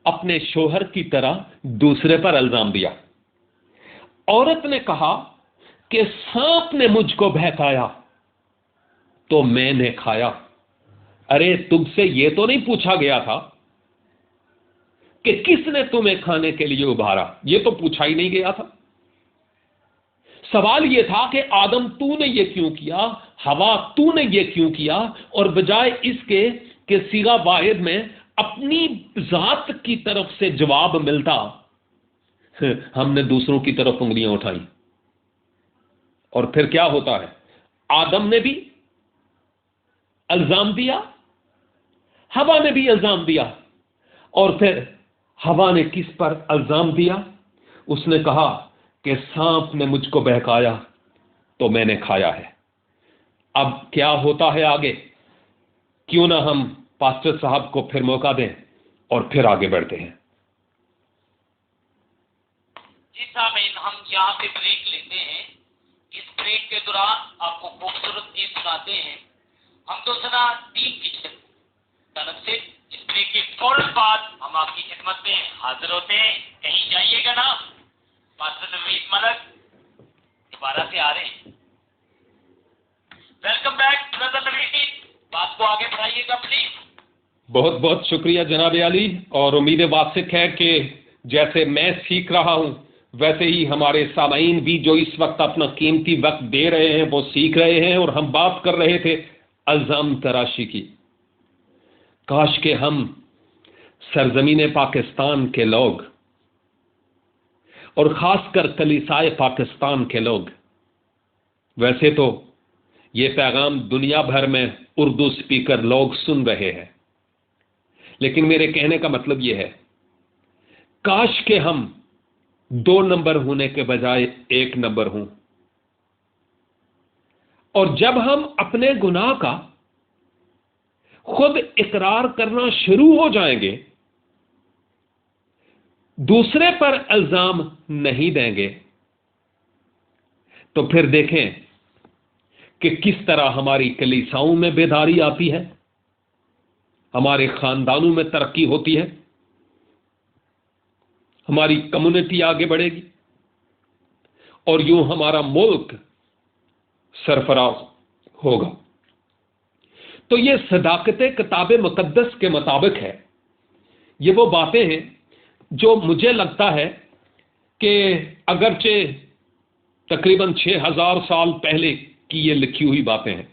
اپنے شوہر کی طرح دوسرے پر الزام دیا۔ عورت نے کہا کہ سانپ نے مجھ کو بہکایا تو میں نے کھایا۔ ارے تم سے یہ تو نہیں پوچھا گیا تھا کہ کس نے تمہیں کھانے کے لیے ابھارا، یہ تو پوچھا ہی نہیں گیا تھا۔ سوال یہ تھا کہ آدم تو نے یہ کیوں کیا، ہوا تو نے یہ کیوں کیا، اور بجائے اس کے کہ صیغہ واحد میں اپنی ذات کی طرف سے جواب ملتا، ہم نے دوسروں کی طرف انگلیاں اٹھائی۔ اور پھر کیا ہوتا ہے؟ آدم نے بھی الزام دیا، ہوا نے بھی الزام دیا، اور پھر ہوا نے کس پر الزام دیا؟ اس نے کہا کہ سانپ نے مجھ کو بہکایا تو میں نے کھایا ہے۔ اب کیا ہوتا ہے آگے؟ کیوں نہ ہم پاسٹر صاحب کو پھر موقع دیں اور پھر آگے بڑھتے ہیں۔ جی سامعین، ہم یہاں پہ بریک لیتے ہیں۔ اس بریک کے دوران آپ کو خوبصورت گیت سناتے ہیں ہم تو سنا ٹیم کی طرف سے۔ اس بریک کے فوراً بعد ہم آپ کی خدمت میں حاضر ہوتے ہیں، کہیں جائیے گا نا۔ پاسٹر نوید ملک دوبارہ سے آ رہے ہیں۔ ویلکم بیک برادر نوید، بات کو آگے بڑھائیے گا پلیز۔ بہت بہت شکریہ جناب علی، اور امید واثق ہے کہ جیسے میں سیکھ رہا ہوں ویسے ہی ہمارے سامعین بھی جو اس وقت اپنا قیمتی وقت دے رہے ہیں وہ سیکھ رہے ہیں۔ اور ہم بات کر رہے تھے الزام تراشی کی۔ کاش کہ ہم سرزمین پاکستان کے لوگ، اور خاص کر کلیسائے پاکستان کے لوگ، ویسے تو یہ پیغام دنیا بھر میں اردو سپیکر لوگ سن رہے ہیں، لیکن میرے کہنے کا مطلب یہ ہے، کاش کہ ہم 2 نمبر ہونے کے بجائے 1 نمبر ہوں۔ اور جب ہم اپنے گناہ کا خود اقرار کرنا شروع ہو جائیں گے، دوسرے پر الزام نہیں دیں گے، تو پھر دیکھیں کہ کس طرح ہماری کلیساؤں میں بیداری آتی ہے، ہمارے خاندانوں میں ترقی ہوتی ہے، ہماری کمیونٹی آگے بڑھے گی، اور یوں ہمارا ملک سرفراز ہوگا۔ تو یہ صداقت کتاب مقدس کے مطابق ہے۔ یہ وہ باتیں ہیں جو مجھے لگتا ہے کہ اگرچہ تقریباً 6000 سال پہلے کی یہ لکھی ہوئی باتیں ہیں،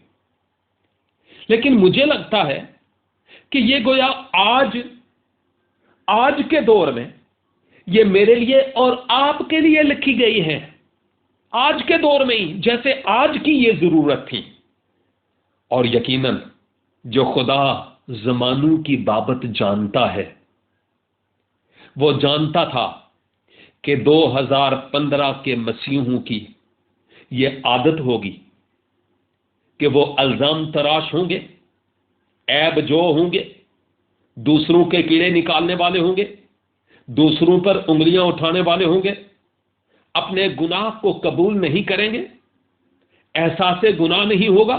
لیکن مجھے لگتا ہے کہ یہ گویا آج کے دور میں یہ میرے لیے اور آپ کے لیے لکھی گئی ہے، آج کے دور میں ہی، جیسے آج کی یہ ضرورت تھی۔ اور یقیناً جو خدا زمانوں کی بابت جانتا ہے، وہ جانتا تھا کہ 2015 کے مسیحوں کی یہ عادت ہوگی کہ وہ الزام تراش ہوں گے، عیب جو ہوں گے، دوسروں کے کیڑے نکالنے والے ہوں گے، دوسروں پر انگلیاں اٹھانے والے ہوں گے، اپنے گناہ کو قبول نہیں کریں گے، احساس گناہ نہیں ہوگا،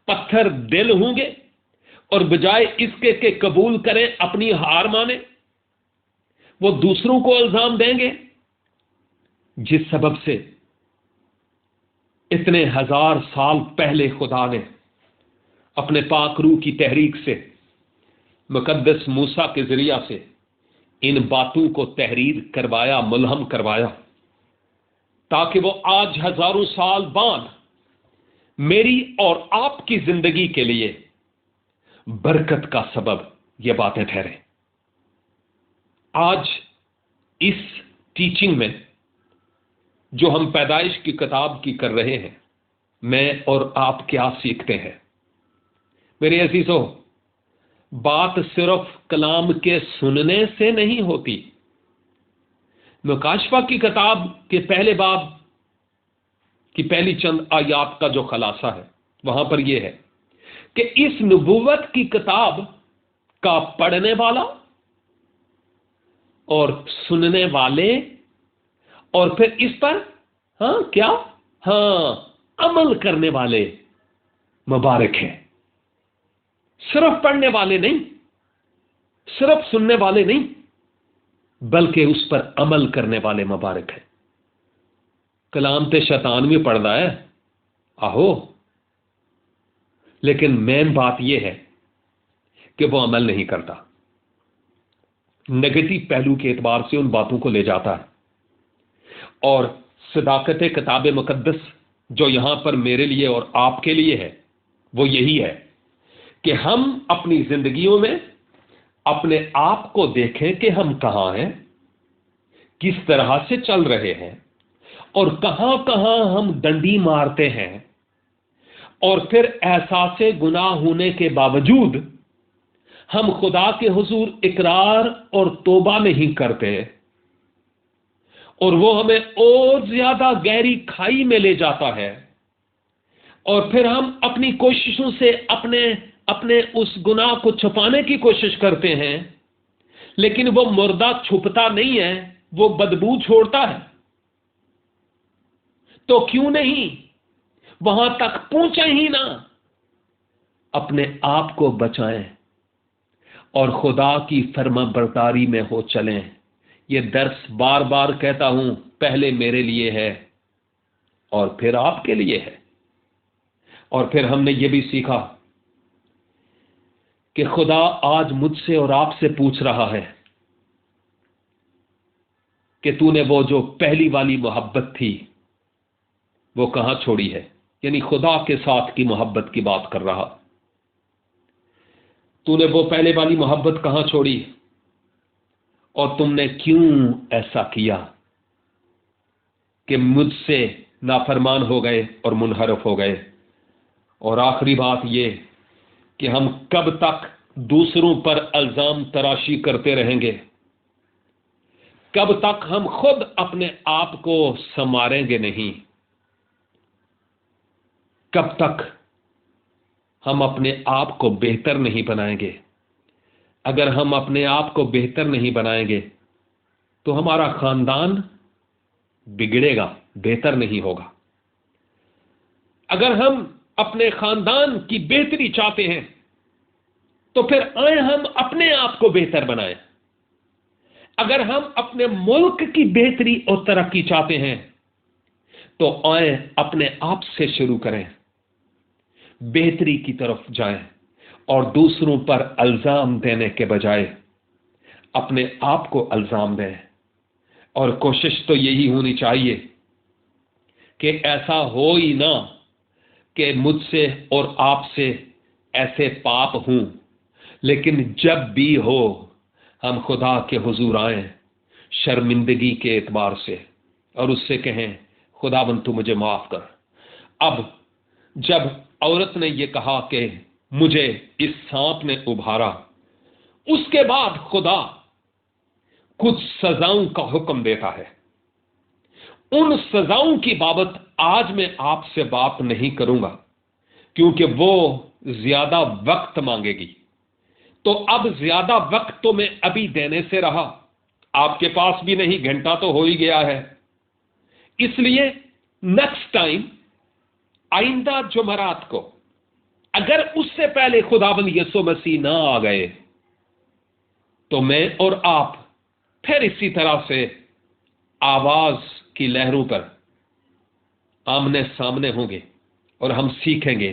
پتھر دل ہوں گے، اور بجائے اس کے کہ قبول کریں اپنی ہار مانیں، وہ دوسروں کو الزام دیں گے، جس سبب سے اتنے 1000 سال پہلے خدا نے اپنے پاک روح کی تحریک سے، مقدس موسیٰ کے ذریعہ سے ان باتوں کو تحریر کروایا، ملہم کروایا، تاکہ وہ آج ہزاروں سال بعد میری اور آپ کی زندگی کے لیے برکت کا سبب یہ باتیں ٹھہریں۔ آج اس ٹیچنگ میں جو ہم پیدائش کی کتاب کی کر رہے ہیں، میں اور آپ کیا سیکھتے ہیں؟ میرے عزیزو، بات صرف کلام کے سننے سے نہیں ہوتی۔ مکاشفہ کی کتاب کے پہلے باب کی پہلی چند آیات کا جو خلاصہ ہے، وہاں پر یہ ہے کہ اس نبوت کی کتاب کا پڑھنے والا اور سننے والے اور پھر اس پر کیا عمل کرنے والے مبارک ہیں. صرف پڑھنے والے نہیں، صرف سننے والے نہیں، بلکہ اس پر عمل کرنے والے مبارک ہیں. کلام تے شیطان بھی پڑھتا ہے آہو، لیکن مین بات یہ ہے کہ وہ عمل نہیں کرتا. نگیٹو پہلو کے اعتبار سے ان باتوں کو لے جاتا ہے. اور صداقت کتاب مقدس جو یہاں پر میرے لیے اور آپ کے لیے ہے وہ یہی ہے کہ ہم اپنی زندگیوں میں اپنے آپ کو دیکھیں کہ ہم کہاں ہیں، کس طرح سے چل رہے ہیں، اور کہاں کہاں ہم ڈنڈی مارتے ہیں، اور پھر احساس گناہ ہونے کے باوجود ہم خدا کے حضور اقرار اور توبہ نہیں کرتے، اور وہ ہمیں اور زیادہ گہری کھائی میں لے جاتا ہے. اور پھر ہم اپنی کوششوں سے اپنے اس گناہ کو چھپانے کی کوشش کرتے ہیں، لیکن وہ مردہ چھپتا نہیں ہے، وہ بدبو چھوڑتا ہے. تو کیوں نہیں وہاں تک پہنچے ہی نہ، اپنے آپ کو بچائیں اور خدا کی فرما برداری میں ہو چلیں. یہ درس بار بار کہتا ہوں، پہلے میرے لیے ہے اور پھر آپ کے لیے ہے. اور پھر ہم نے یہ بھی سیکھا کہ خدا آج مجھ سے اور آپ سے پوچھ رہا ہے کہ تو نے وہ جو پہلی والی محبت تھی وہ کہاں چھوڑی ہے. یعنی خدا کے ساتھ کی محبت کی بات کر رہا. تو نے وہ پہلے والی محبت کہاں چھوڑی، اور تم نے کیوں ایسا کیا کہ مجھ سے نافرمان ہو گئے اور منحرف ہو گئے. اور آخری بات یہ کہ ہم کب تک دوسروں پر الزام تراشی کرتے رہیں گے، کب تک ہم خود اپنے آپ کو سنواریں گے نہیں، کب تک ہم اپنے آپ کو بہتر نہیں بنائیں گے. اگر ہم اپنے آپ کو بہتر نہیں بنائیں گے تو ہمارا خاندان بگڑے گا، بہتر نہیں ہوگا. اگر ہم اپنے خاندان کی بہتری چاہتے ہیں تو پھر آئیں ہم اپنے آپ کو بہتر بنائیں. اگر ہم اپنے ملک کی بہتری اور ترقی چاہتے ہیں تو آئیں اپنے آپ سے شروع کریں، بہتری کی طرف جائیں، اور دوسروں پر الزام دینے کے بجائے اپنے آپ کو الزام دیں. اور کوشش تو یہی ہونی چاہیے کہ ایسا ہو ہی نہ کہ مجھ سے اور آپ سے ایسے پاپ ہوں، لیکن جب بھی ہو ہم خدا کے حضور آئیں شرمندگی کے اعتبار سے اور اس سے کہیں خداوند تو مجھے معاف کر. اب جب عورت نے یہ کہا کہ مجھے اس سانپ نے ابھارا، اس کے بعد خدا کچھ سزاؤں کا حکم دیتا ہے. ان سزاؤں کی بابت آج میں آپ سے بات نہیں کروں گا کیونکہ وہ زیادہ وقت مانگے گی. تو اب زیادہ وقت تو میں ابھی دینے سے رہا، آپ کے پاس بھی نہیں، گھنٹہ تو ہو ہی گیا ہے. اس لیے نیکسٹ ٹائم، آئندہ جمعرات کو، اگر اس سے پہلے خداوند یسوع مسیح نہ آ گئے تو میں اور آپ پھر اسی طرح سے آواز کی لہروں پر آمنے سامنے ہوں گے اور ہم سیکھیں گے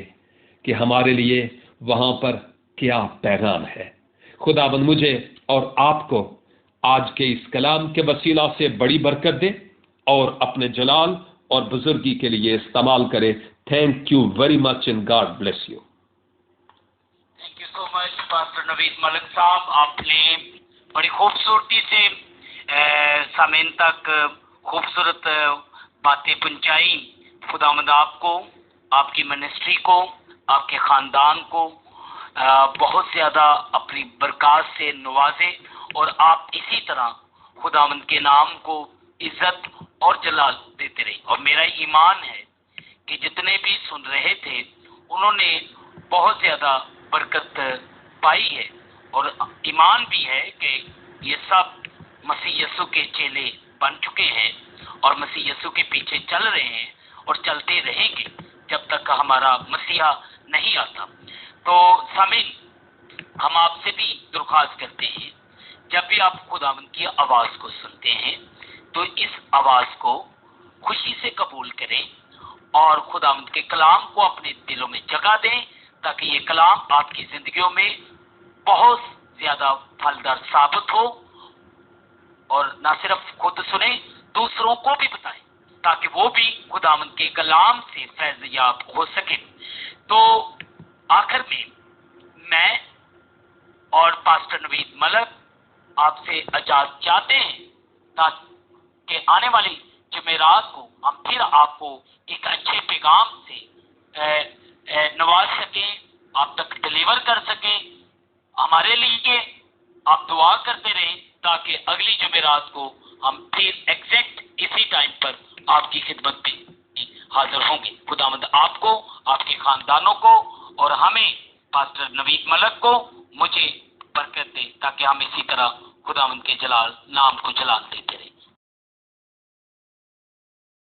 کہ ہمارے لیے وہاں پر کیا پیغام ہے. خداوند مجھے اور آپ کو آج کے اس کلام کے وسیلہ سے بڑی برکت دے اور اپنے جلال اور بزرگی کے لیے استعمال کرے. Thank you very much and God bless you. Thank you so much pastor Naveed Malik صاحب. آپ نے بڑی خوبصورتی سے سامعین تک خوبصورت باتیں پہنچائی. خداوند آپ کو، آپ کی منسٹری کو، آپ کے خاندان کو بہت زیادہ اپنی برکات سے نوازے، اور آپ اسی طرح خداوند کے نام کو عزت اور جلال دیتے رہے. اور میرا ایمان ہے کہ جتنے بھی سن رہے تھے انہوں نے بہت زیادہ برکت پائی ہے، اور ایمان بھی ہے کہ یہ سب مسیح یسوع کے چیلے بن چکے ہیں اور مسیح یسوع کے پیچھے چل رہے ہیں اور چلتے رہیں گے جب تک ہمارا مسیحا نہیں آتا۔ تو سامعین، ہم آپ سے بھی درخواست کرتے ہیں جب بھی آپ خداوند کی آواز کو سنتے ہیں تو اس آواز کو خوشی سے قبول کریں اور خداوند کے کلام کو اپنے دلوں میں جگہ دیں تاکہ یہ کلام آپ کی زندگیوں میں بہت زیادہ پھلدار ثابت ہو، اور نہ صرف خود سنیں، دوسروں کو بھی بتائیں تاکہ وہ بھی خداوند کے کلام سے فیض یاب ہو سکے۔ تو آخر میں میں اور پاسٹر نوید ملک آپ سے اجازت چاہتے ہیں تاکہ آنے والی جمعرات کو ہم پھر آپ کو ایک اچھے پیغام سے نواز سکیں، آپ تک ڈلیور کر سکیں۔ ہمارے لیے آپ دعا کرتے رہیں تاکہ اگلی جمعرات کو ہم پھر ایگزیکٹ اسی ٹائم پر آپ کی خدمت میں حاضر ہوں گے۔ خداوند آپ کو، آپ کے خاندانوں کو اور ہمیں پاسٹر نوید ملک کو مجھے برکت دے تاکہ ہم اسی طرح خداوند کے جلال نام کو جلال دیتے